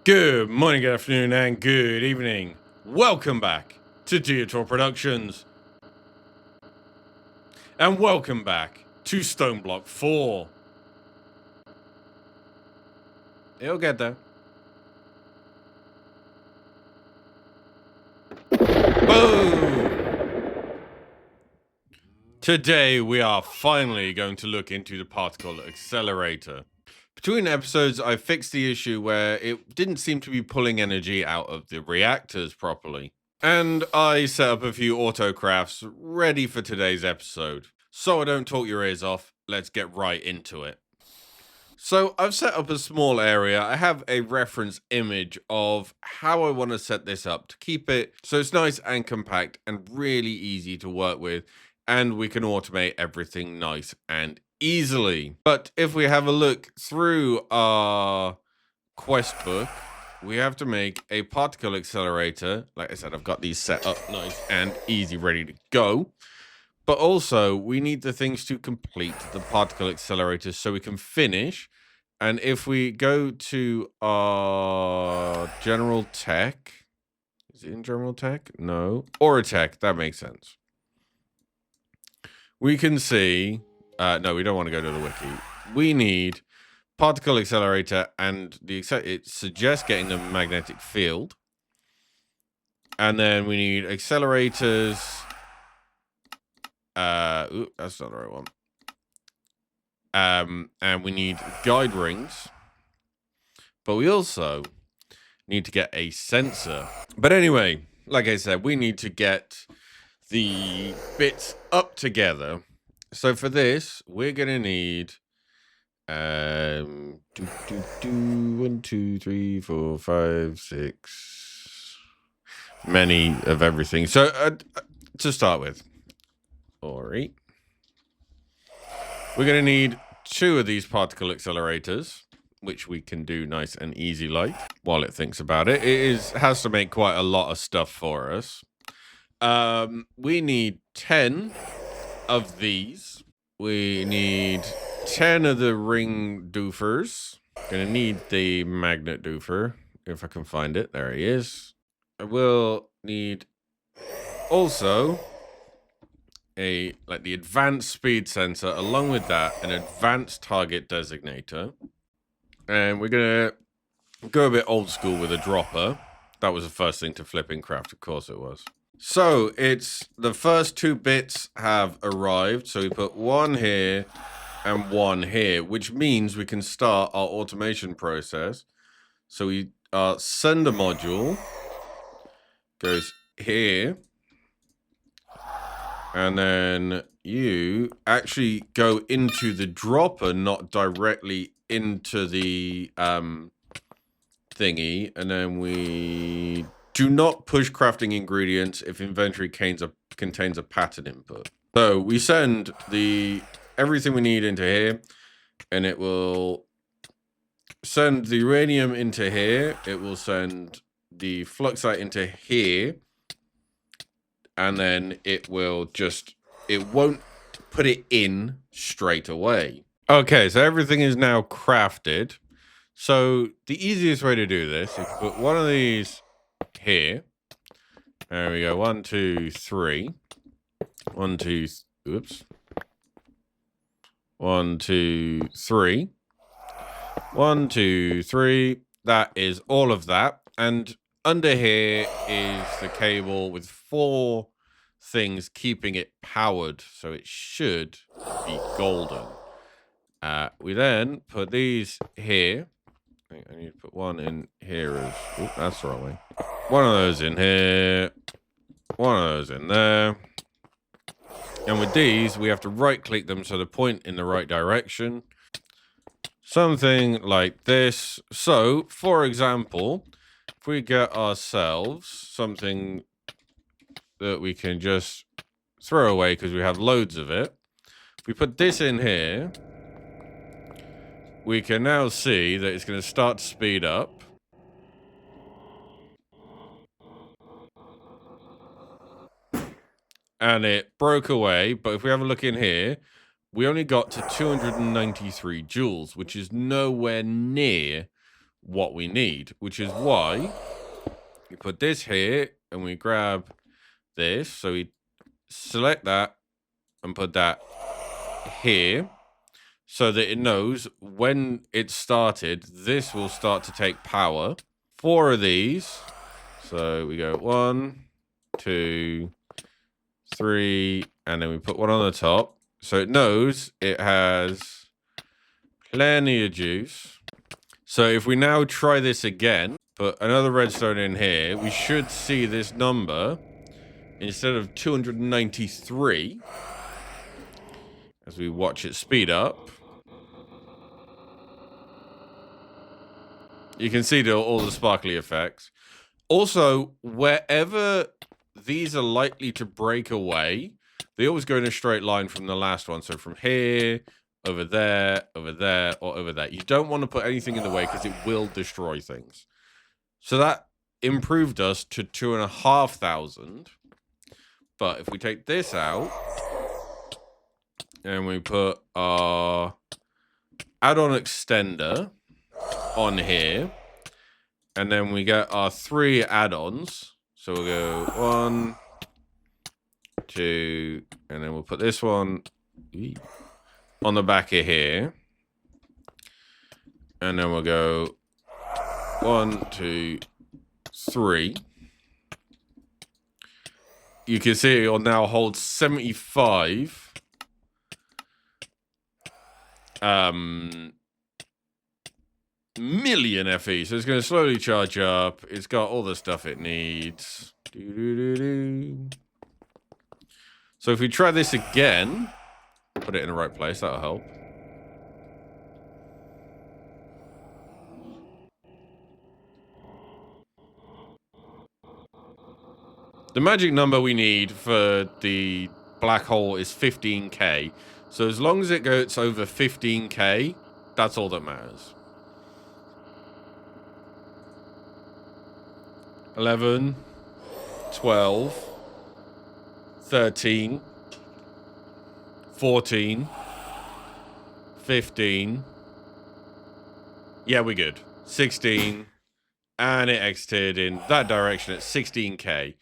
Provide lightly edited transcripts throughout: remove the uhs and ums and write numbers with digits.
Good morning, good afternoon, and good evening. Welcome back to Diotior Productions. And welcome back to Stoneblock 4. It'll get there. Boom! Today we are finally going to look into the particle accelerator. Between episodes, I fixed the issue where it didn't seem to be pulling energy out of the reactors properly. And I set up a few autocrafts ready for today's episode. So I don't talk your ears off, let's get right into it. So I've set up a small area. I have a reference image of how I want to set this up to keep it so it's nice and compact and really easy to work with. And we can automate everything nice and easily. But if we have a look through our quest book, we have to make a particle accelerator. Like I said, I've got these set up nice and easy, ready to go. But also, we need the things to complete the particle accelerator so we can finish. And if we go to our general tech, is it in general tech? No. Or a tech, that makes sense. We can see, no, we don't want to go to the wiki. We need particle accelerator, and it suggests getting the magnetic field. And then we need accelerators. That's not the right one. And we need guide rings. But we also need to get a sensor. But anyway, like I said, we need to get the bits up together. So for this, we're gonna need 1, 2, 3, 4, 5, 6. Many of everything. So to start with, Ori, we're gonna need 2 of these particle accelerators, which we can do nice and easy like while it thinks about it. It has to make quite a lot of stuff for us. We need 10 of these. We need 10 of the ring doofers. Gonna need the magnet doofer if I can find it. There he is. I will need also the advanced speed sensor, along with that an advanced target designator. And we're gonna go a bit old school with a dropper. That was the first thing to flip in craft, of course it was. So it's the first 2 bits have arrived. So we put 1 here and 1 here, which means we can start our automation process. So we sender module goes here, and then you actually go into the dropper, not directly into the thingy. And then we do not push crafting ingredients if inventory contains a pattern input. So we send everything we need into here, and it will send the uranium into here. It will send the fluxite into here, and then it won't put it in straight away. Okay, so everything is now crafted. So the easiest way to do this is put one of these here. There we go. 1, 2, 3. 1, 2. Oops. 1, 2, 3. 1, 2, 3. That is all of that. And under here is the cable with 4 things keeping it powered, so it should be golden. We then put these here. I need to put 1 in here as... that's the wrong way. 1 of those in here. 1 of those in there. And with these, we have to right-click them so they point in the right direction. Something like this. So, for example, if we get ourselves something that we can just throw away because we have loads of it. If we put this in here, we can now see that it's going to start to speed up. And it broke away, but if we have a look in here, we only got to 293 joules, which is nowhere near what we need, which is why we put this here and we grab this. So we select that and put that here so that it knows when it started, this will start to take power. 4 of these. So we go 1, 2, 3, and then we put one on the top. So it knows it has plenty of juice. So if we now try this again, put another redstone in here, we should see this number instead of 293 as we watch it speed up. You can see all the sparkly effects. Also, wherever these are likely to break away, they always go in a straight line from the last one. So from here, over there, or over there. You don't want to put anything in the way because it will destroy things. So that improved us to 2,500. But if we take this out and we put our add-on extender on here, and then we get our 3 add-ons. So we'll go 1, 2, and then we'll put this one on the back of here. And then we'll go 1, 2, 3. You can see it'll now hold 75 million FE. So it's going to slowly charge up. It's got all the stuff it needs. So if we try this again, put it in the right place, that'll help. The magic number we need for the black hole is 15k. So as long as it goes over 15k, that's all that matters. 11, 12, 13, 14, 15. Yeah, we're good. 16. And it exited in that direction at 16k.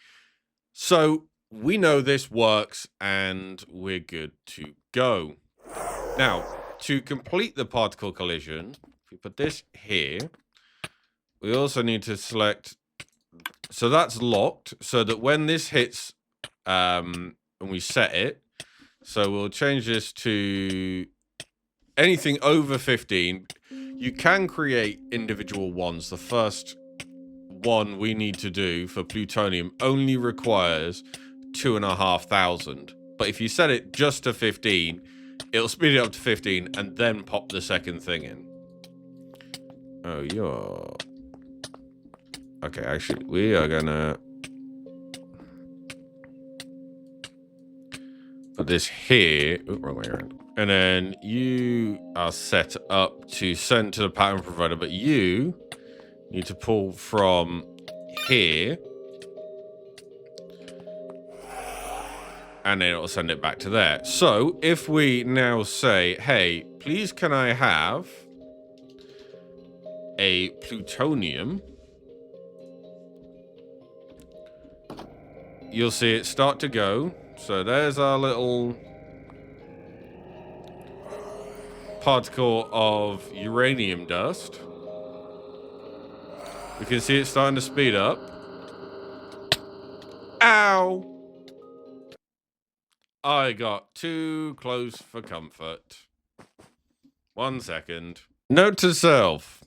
So we know this works and we're good to go. Now, to complete the particle collision, if we put this here, we also need to select. So that's locked so that when this hits and we set it, so we'll change this to anything over 15. You can create individual ones. The first one we need to do for plutonium only requires 2,500. But if you set it just to 15, it'll speed it up to 15 and then pop the second thing in. Oh, you're... Okay, actually, we are gonna put this here. Ooh, wrong way around. And then you are set up to send to the pattern provider, but you need to pull from here. And then it'll send it back to there. So if we now say, hey, please can I have a plutonium? You'll see it start to go. So there's our little particle of uranium dust. We can see it starting to speed up. Ow! I got too close for comfort. 1 second. Note to self.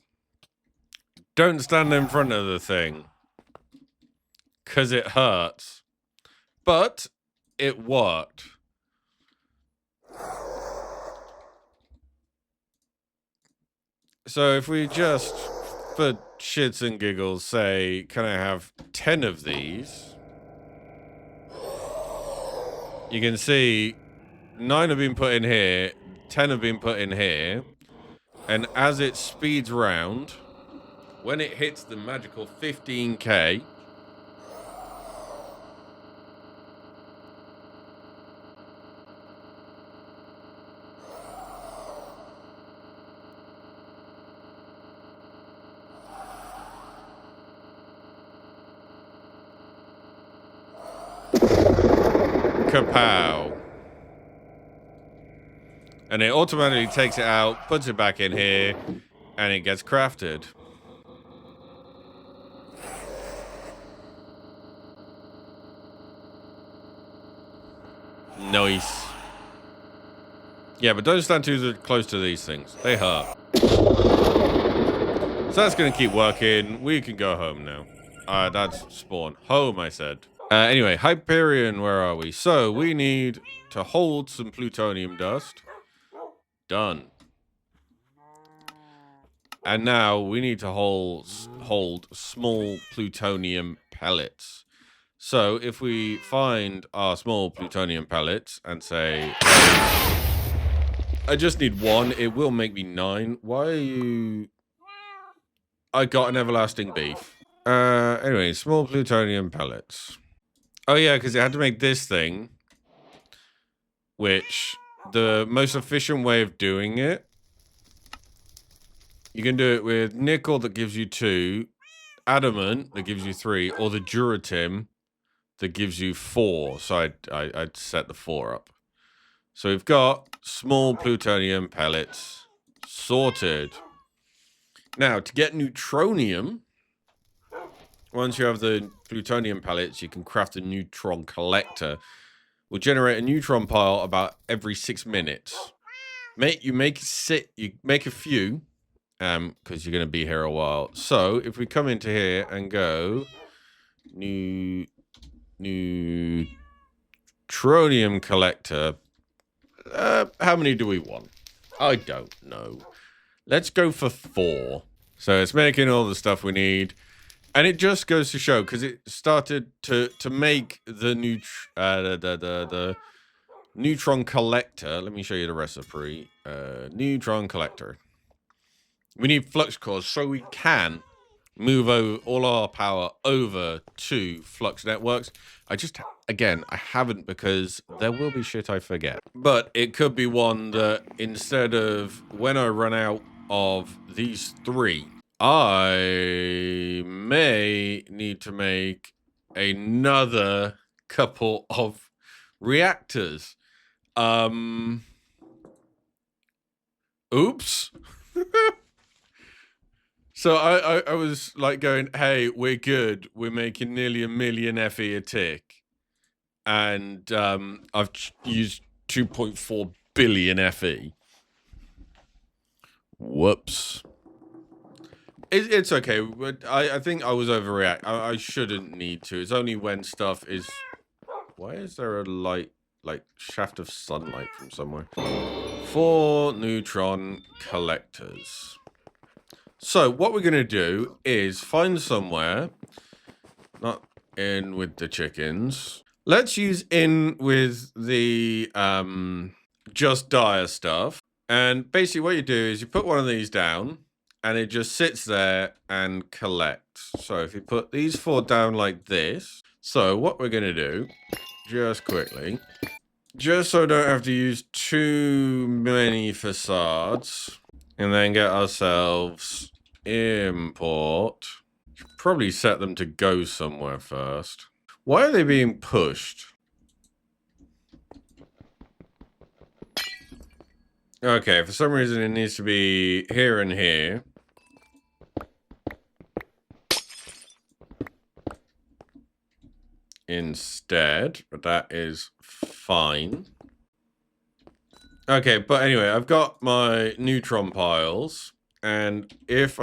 Don't stand in front of the thing. 'Cause it hurts. But it worked. So if we just, for shits and giggles, say, can I have 10 of these? You can see 9 have been put in here, 10 have been put in here. And as it speeds round, when it hits the magical 15k, Kapow. And it automatically takes it out, puts it back in here, and it gets crafted. Nice. Yeah, but don't stand too close to these things. They hurt. So that's going to keep working. We can go home now. That's spawn. Home, I said. Anyway, Hyperion, where are we? So we need to hold some plutonium dust. Done. And now we need to hold small plutonium pellets. So if we find our small plutonium pellets and say, I just need one, it will make me 9. Why are you... I got an everlasting beef. Anyway, small plutonium pellets. Oh yeah, because it had to make this thing, which the most efficient way of doing it, you can do it with nickel that gives you 2, adamant that gives you 3, or the duratim that gives you 4. So I'd set the 4 up. So we've got small plutonium pellets sorted. Now, to get neutronium, once you have the plutonium pellets, you can craft a neutron collector. Will generate a neutron pile about every 6 minutes. You make a few, because you're going to be here a while. So if we come into here and go neutronium collector, how many do we want? I don't know. Let's go for 4. So it's making all the stuff we need. And it just goes to show, because it started to make the neutron collector. Let me show you the recipe. Neutron collector. We need flux cores so we can move all our power over to flux networks. I haven't, because there will be shit I forget. But it could be one that instead of when I run out of these 3, I may need to make another couple of reactors. Oops. So I was like going, hey, we're good. We're making nearly 1 million FE a tick. And I've used 2.4 billion FE. Whoops. It's okay. But I think I was overreact. I shouldn't need to. It's only when stuff is... Why is there a light, like, shaft of sunlight from somewhere? 4 neutron collectors. So what we're going to do is find somewhere, not in with the chickens. Let's use in with the just dire stuff. And basically what you do is you put one of these down and it just sits there and collects. So if you put these 4 down like this. So what we're going to do, just quickly, just so I don't have to use too many facades, and then get ourselves import. Should probably set them to go somewhere first. Why are they being pushed? Okay, for some reason it needs to be here and here. Instead, but that is fine. Okay, but anyway, I've got my neutron piles, and if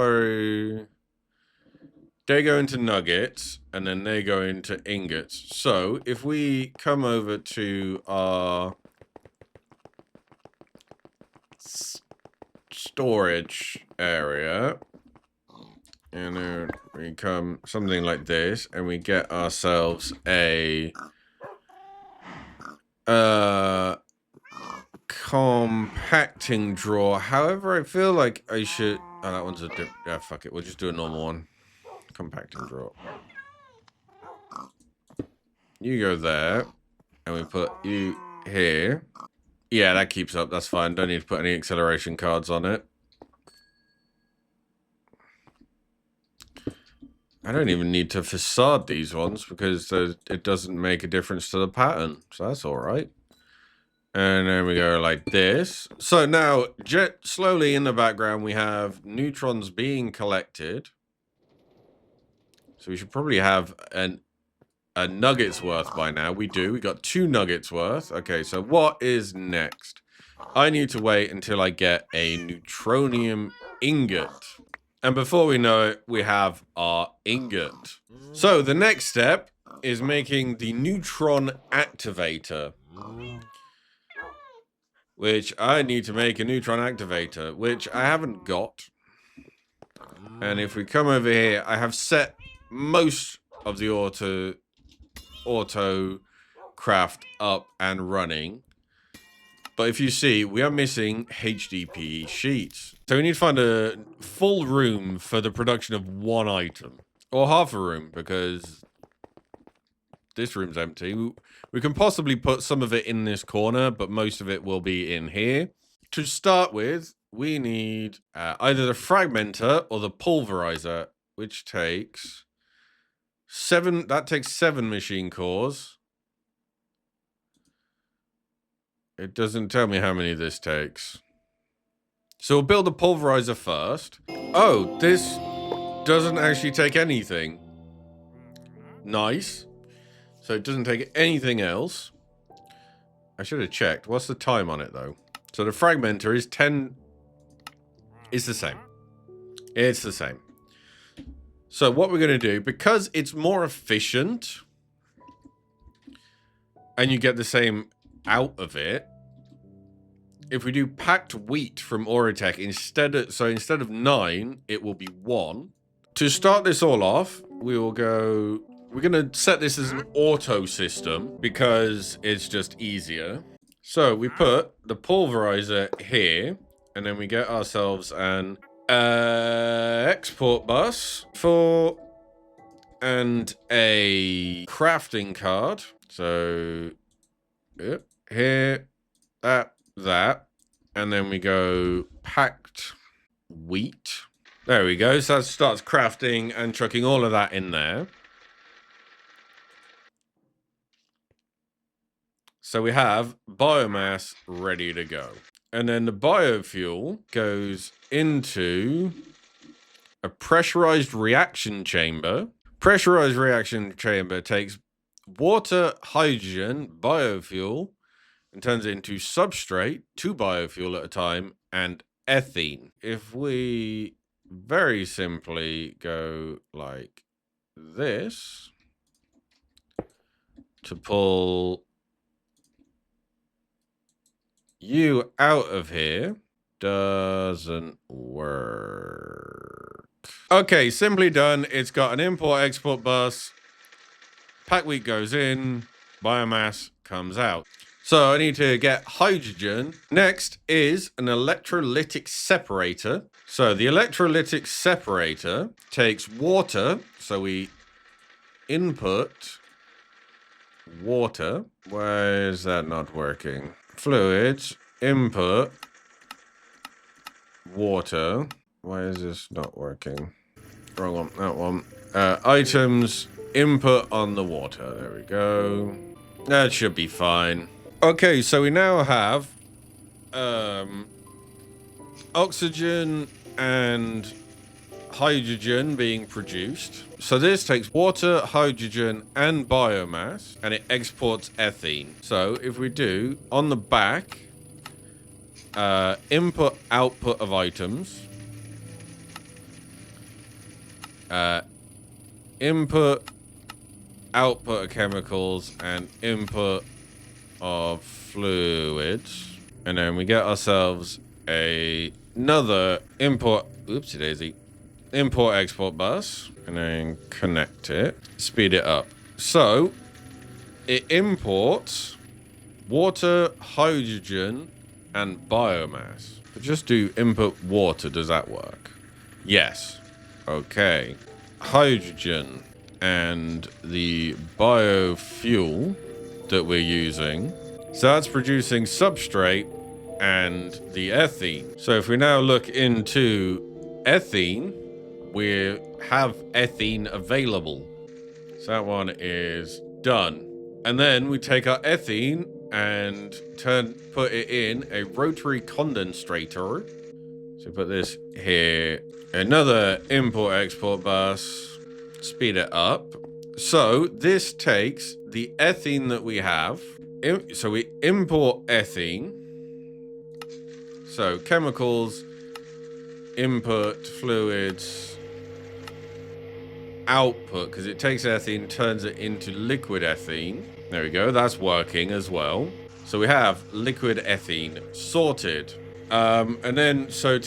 they go into nuggets, and then they go into ingots. So if we come over to our storage area, and then we come something like this, and we get ourselves a compacting drawer. However, I feel like I should... Oh, that one's a dip. Yeah, fuck it. We'll just do a normal one. Compacting drawer. You go there, and we put you here. Yeah, that keeps up. That's fine. Don't need to put any acceleration cards on it. I don't even need to facade these ones because it doesn't make a difference to the pattern. So that's all right. And then we go like this. So now, slowly in the background, we have neutrons being collected. So we should probably have a nugget's worth by now. We do. We got 2 nuggets worth. Okay, so what is next? I need to wait until I get a neutronium ingot. And before we know it, we have our ingot. So the next step is making the neutron activator. Which I need to make a neutron activator, which I haven't got. And if we come over here, I have set most of the auto craft up and running. But if you see, we are missing HDPE sheets. So we need to find a full room for the production of 1 item. Or half a room, because this room's empty. We can possibly put some of it in this corner, but most of it will be in here. To start with, we need either the fragmenter or the pulverizer, which takes 7. That takes 7 machine cores. It doesn't tell me how many this takes. So we'll build the pulverizer first. Oh, this doesn't actually take anything. Nice. So it doesn't take anything else. I should have checked. What's the time on it, though? So the fragmenter is 10... It's the same. It's the same. So what we're going to do, because it's more efficient, and you get the same out of it, if we do packed wheat from Oritech, instead of 9, it will be 1. To start this all off, we will go... We're going to set this as an auto system because it's just easier. So we put the pulverizer here, and then we get ourselves an export bus and a crafting card. So here, that, and then we go packed wheat. There we go. So that starts crafting and chucking all of that in there. So we have biomass ready to go. And then the biofuel goes into a pressurized reaction chamber. Pressurized reaction chamber takes water, hydrogen, biofuel, and turns it into substrate, 2 biofuel at a time, and ethene. If we very simply go like this to pull you out of here, doesn't work. Okay, simply done. It's got an import-export bus. Packed wheat goes in. Biomass comes out. So I need to get hydrogen. Next is an electrolytic separator. So the electrolytic separator takes water. So we input water. Why is that not working? Fluids, input, water. Why is this not working? Wrong one, that one. Items, input on the water. There we go. That should be fine. Okay, so we now have oxygen and hydrogen being produced. So this takes water, hydrogen, and biomass, and it exports ethene. So if we do, on the back, input, output of items, input, output of chemicals, and input of fluids. And then we get ourselves another import, oopsie daisy, import export bus, and then connect it, speed it up. So it imports water, hydrogen, and biomass. But just do input water. Does that work? Yes. Okay. Hydrogen and the biofuel that we're using. So that's producing substrate and the ethene. So if we now look into ethene, we have ethene available. So that one is done. And then we take our ethene and put it in a rotary condensator. So put this here. Another import-export bus. Speed it up. So this takes the ethene that we have. So we import ethene. So chemicals, input, fluids, output, because it takes ethene, turns it into liquid ethene. There we go, that's working as well. So we have liquid ethene sorted. And then, so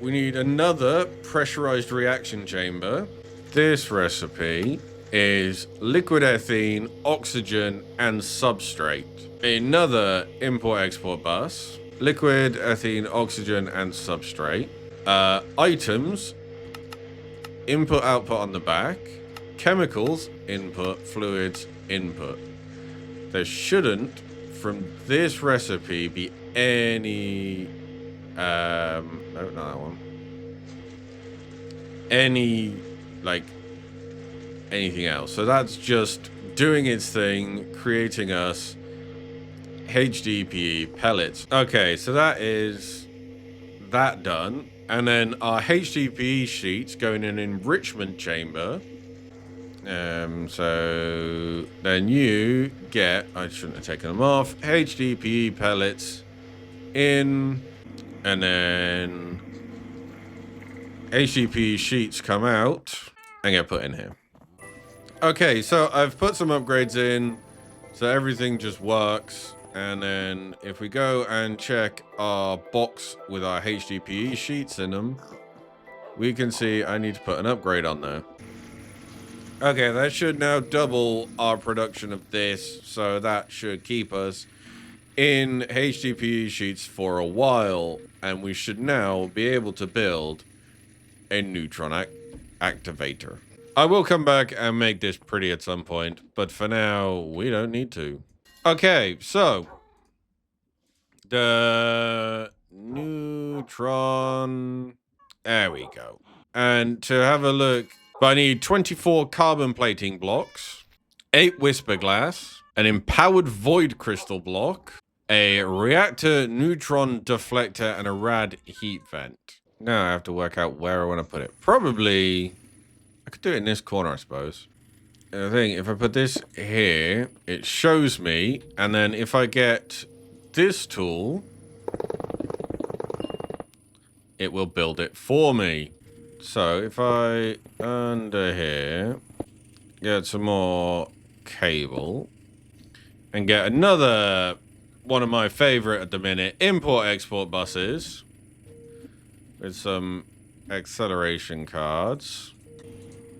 we need another pressurized reaction chamber. This recipe is liquid ethene, oxygen, and substrate. Another import-export bus. Liquid, ethene, oxygen, and substrate. Items. Input, output on the back. Chemicals, input, fluids, input. There shouldn't, from this recipe, be any... no, not that one. Anything else. So that's just doing its thing, creating us HDPE pellets. Okay, so that is that done. And then our HDPE sheets go in an enrichment chamber. So then you get, I shouldn't have taken them off, HDPE pellets in, and then HDPE sheets come out and get put in here. Okay, so I've put some upgrades in, so everything just works. And then if we go and check our box with our HDPE sheets in them, we can see I need to put an upgrade on there. Okay, that should now double our production of this, so that should keep us in HDPE sheets for a while, and we should now be able to build a neutron activator. I will come back and make this pretty at some point, but for now, we don't need to. Okay, so the neutron, there we go. And to have a look, I need 24 carbon plating blocks, 8 whisper glass, an empowered void crystal block, a reactor neutron deflector, and a rad heat vent. Now I have to work out where I want to put it. Probably, I could do it in this corner, I suppose. And I think if I put this here, it shows me, and then if I get this tool, it will build it for me. So if I, under here, get some more cable, and get another, one of my favorite at the minute, import-export buses, with some acceleration cards.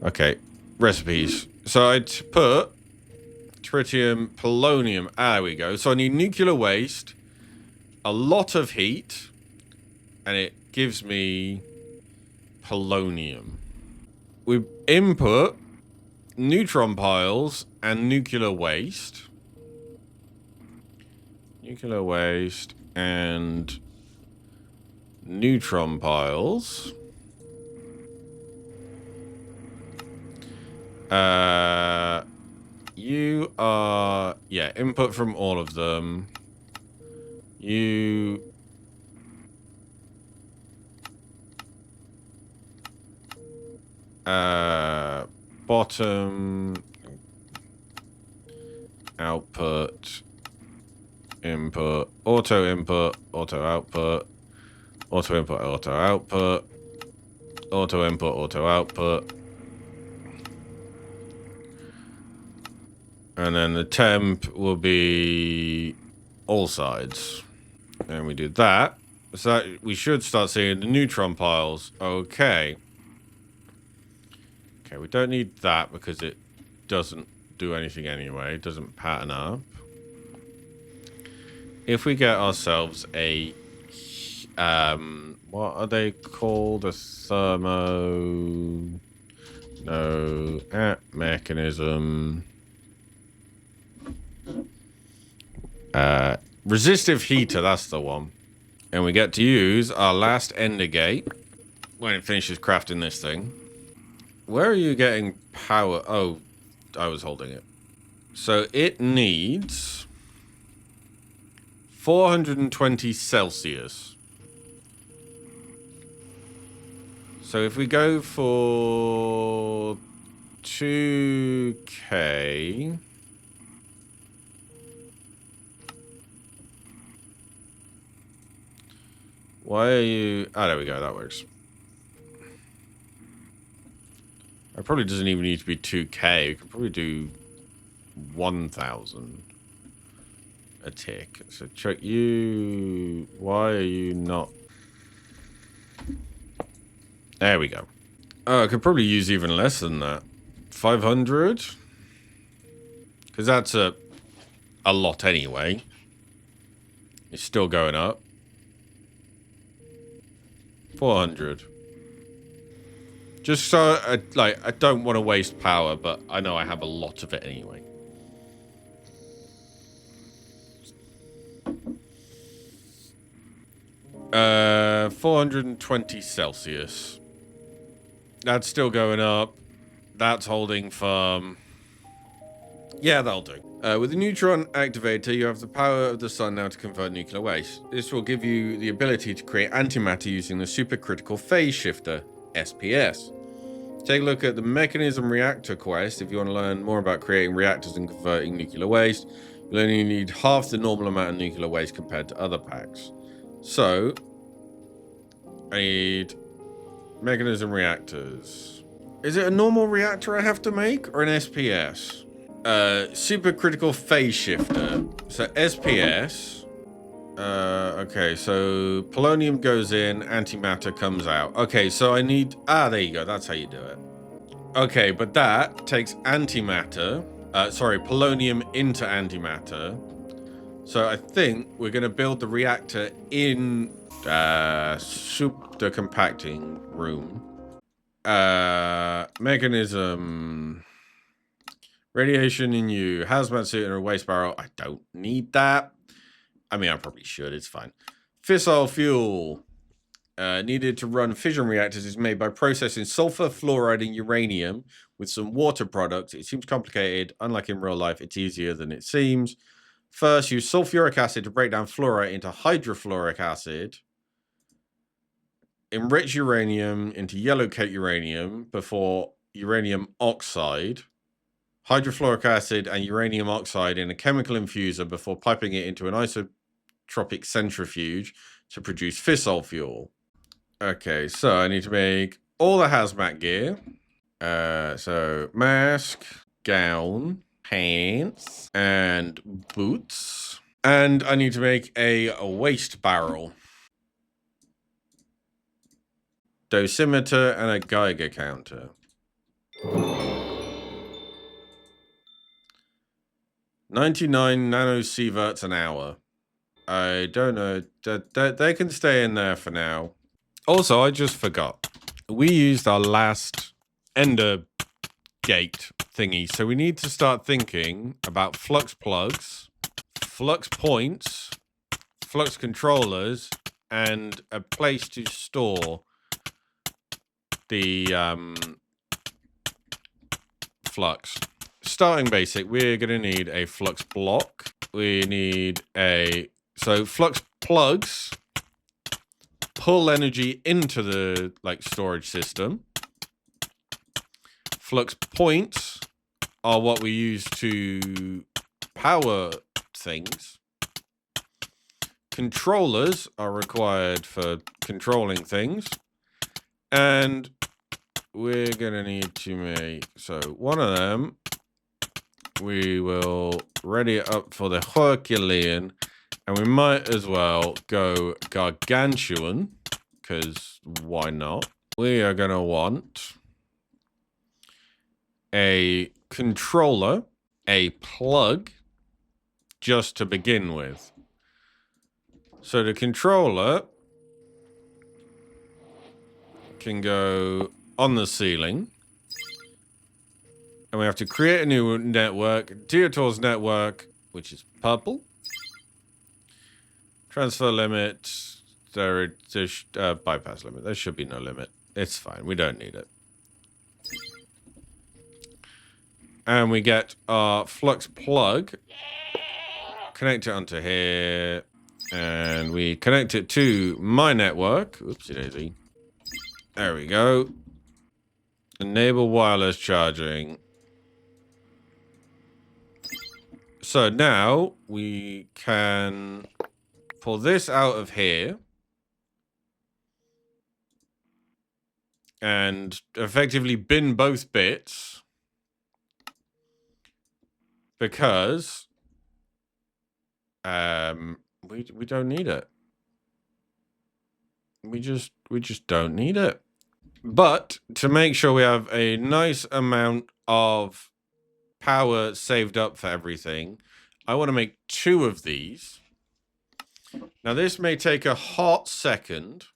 Okay, recipes. So I put tritium, polonium, there we go. So I need nuclear waste, a lot of heat, and it gives me polonium. We input neutron piles and nuclear waste. Nuclear waste and neutron piles. You are, yeah, input from all of them. You bottom output input, auto input, auto output, auto input, auto output, auto input, auto output. And then the temp will be all sides. And we do that. So that we should start seeing the neutron piles. Okay. Okay, we don't need that because it doesn't do anything anyway. It doesn't pattern up. If we get ourselves a... what are they called? A thermo... No... mechanism... resistive heater, that's the one. And we get to use our last ender gate when it finishes crafting this thing. Where are you getting power? Oh, I was holding it. So it needs 420 Celsius. So if we go for 2K... Why are you... Oh, there we go. That works. It probably doesn't even need to be 2K. We could probably do 1,000 a tick. So check you... Why are you not... There we go. Oh, I could probably use even less than that. 500? Because that's a lot anyway. It's still going up. 400. Just so, I don't want to waste power, but I know I have a lot of it anyway. Uh, 420 Celsius. That's still going up. That's holding firm. Yeah, that'll do. With the neutron activator, you have the power of the sun now to convert nuclear waste. This will give you the ability to create antimatter using the supercritical phase shifter, SPS. Take a look at the mechanism reactor quest if you want to learn more about creating reactors and converting nuclear waste. You'll only need half the normal amount of nuclear waste compared to other packs. So, I need mechanism reactors. Is it a normal reactor I have to make or an SPS? Supercritical phase shifter. So SPS. Okay, so polonium goes in, antimatter comes out. Okay, so I need... Ah, there you go. That's how you do it. Okay, but that takes antimatter... polonium into antimatter. So I think we're going to build the reactor in the compacting room. Mechanism... Radiation in you. Hazmat suit and a waste barrel. I don't need that. I mean, I probably should. It's fine. Fissile fuel. Needed to run fission reactors is made by processing sulfur, fluoride, and uranium with some water products. It seems complicated. Unlike in real life, it's easier than it seems. First, use sulfuric acid to break down fluoride into hydrofluoric acid. Enrich uranium into yellow cake uranium before uranium oxide. Hydrofluoric acid and uranium oxide in a chemical infuser before piping it into an isotropic centrifuge to produce fissile fuel. Okay, so I need to make all the hazmat gear. So mask, gown, pants, and boots. And I need to make a waste barrel. Dosimeter and a Geiger counter. 99 nanosieverts an hour. I don't know. They can stay in there for now. Also, I just forgot. We used our last ender gate thingy, so we need to start thinking about flux plugs, flux points, flux controllers, and a place to store the flux. Starting basic, we're going to need a flux block. We need so flux plugs pull energy into the storage system. Flux points are what we use to power things. Controllers are required for controlling things. And we're going to need to make, so one of them, we will ready it up for the Herculean, and we might as well go gargantuan, because why not? We are going to want a controller, a plug, just to begin with. So the controller can go on the ceiling. And we have to create a new network. Diotor's network, which is purple. Transfer limit. Bypass limit. There should be no limit. It's fine. We don't need it. And we get our flux plug. Connect it onto here. And we connect it to my network. Oopsie daisy. There we go. Enable wireless charging. So now we can pull this out of here. And effectively bin both bits. Because we don't need it. We just don't need it. But to make sure we have a nice amount of power saved up for everything, I want to make 2 of these. Now this may take a hot second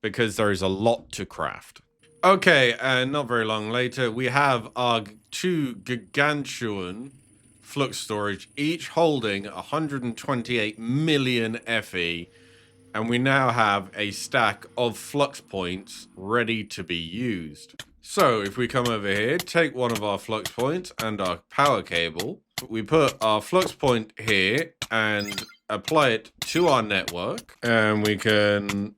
because there is a lot to craft. Okay, and not very long later, we have our 2 gargantuan flux storage, each holding 128 million FE, and we now have a stack of flux points ready to be used. So if we come over here, take one of our flux points and our power cable, we put our flux point here and apply it to our network, and we can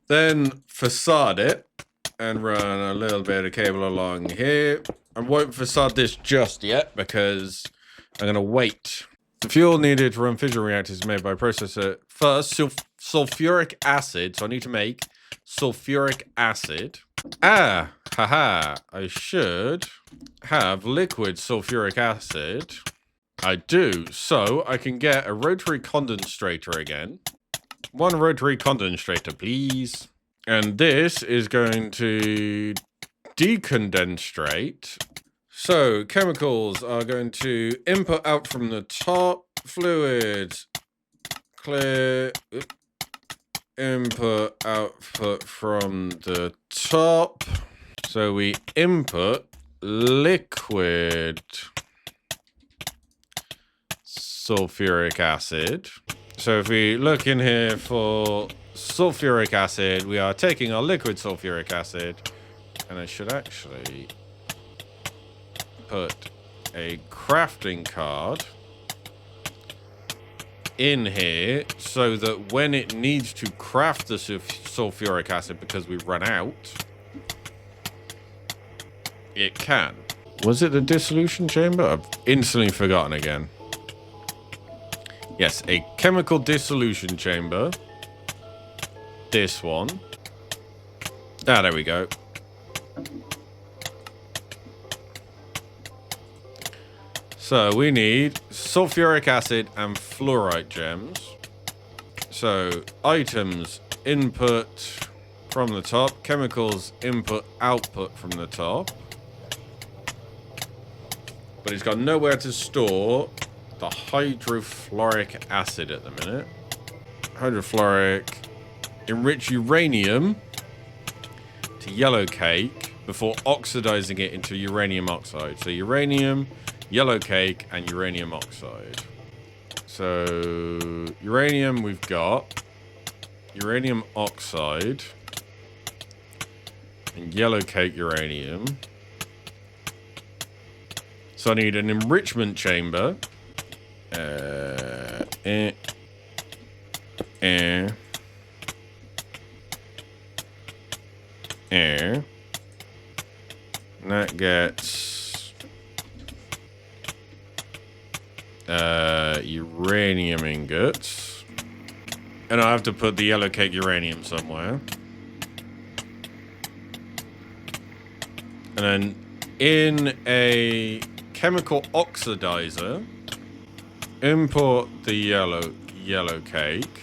then facade it and run a little bit of cable along here. I won't facade this just yet because I'm going to wait. The fuel needed to run fission reactors is made by a processor. First, sulfuric acid. So I need to make sulfuric acid. Ah, haha. I should have liquid sulfuric acid. I do. So I can get a rotary condensator again. 1 rotary condensator, please. And this is going to decondensate. So chemicals are going to input out from the top, fluids, clear, input, output from the top. So we input liquid sulfuric acid. So if we look in here for sulfuric acid, we are taking our liquid sulfuric acid, and I should actually put a crafting card in here so that when it needs to craft the sulfuric acid because we've run out, it can. Was it the dissolution chamber? I've instantly forgotten again. Yes, a chemical dissolution chamber. This one. Ah, there we go. So we need sulfuric acid and fluorite gems. So items input from the top, chemicals input output from the top. But it's got nowhere to store the hydrofluoric acid at the minute. Hydrofluoric. Enrich uranium to yellow cake before oxidizing it into uranium oxide. So uranium, yellow cake, and uranium oxide. So uranium we've got. Uranium oxide. And yellow cake uranium. So I need an enrichment chamber. And that gets uranium ingots. And I have to put the yellow cake uranium somewhere. And then in a chemical oxidizer, import the yellow cake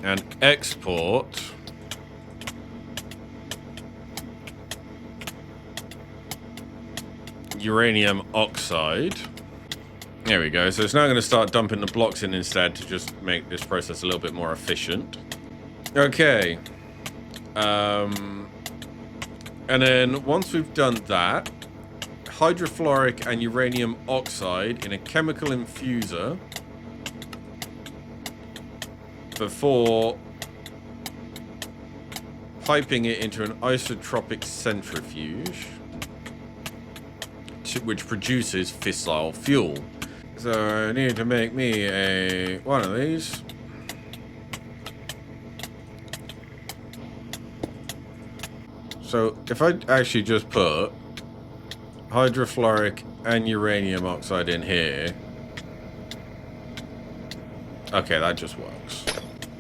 and export uranium oxide. There we go. So it's now going to start dumping the blocks in instead to just make this process a little bit more efficient. Okay. And then once we've done that, hydrofluoric and uranium oxide in a chemical infuser before piping it into an isotropic centrifuge, which produces fissile fuel. So I need to make me one of these. So if I actually just put hydrofluoric and uranium oxide in here. Okay, that just works.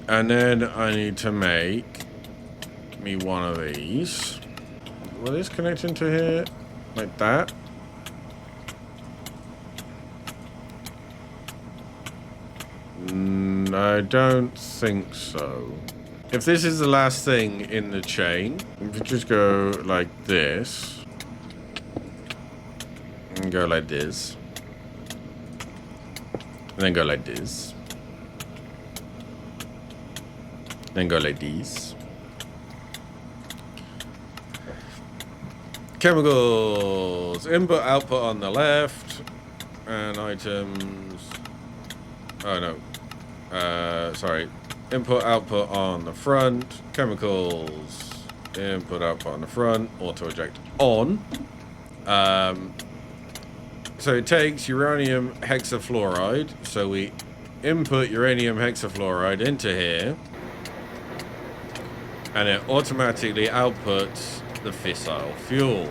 And then I need to make me one of these. Will this connect into here? Like that? I don't think so. If this is the last thing in the chain, if you just go like this, and go like this, and then go like this, then go like this. Chemicals, input, output on the left, and items, oh no, sorry, input, output on the front, chemicals, input, output on the front, auto eject on. So it takes uranium hexafluoride, so we input uranium hexafluoride into here, and it automatically outputs the fissile fuel.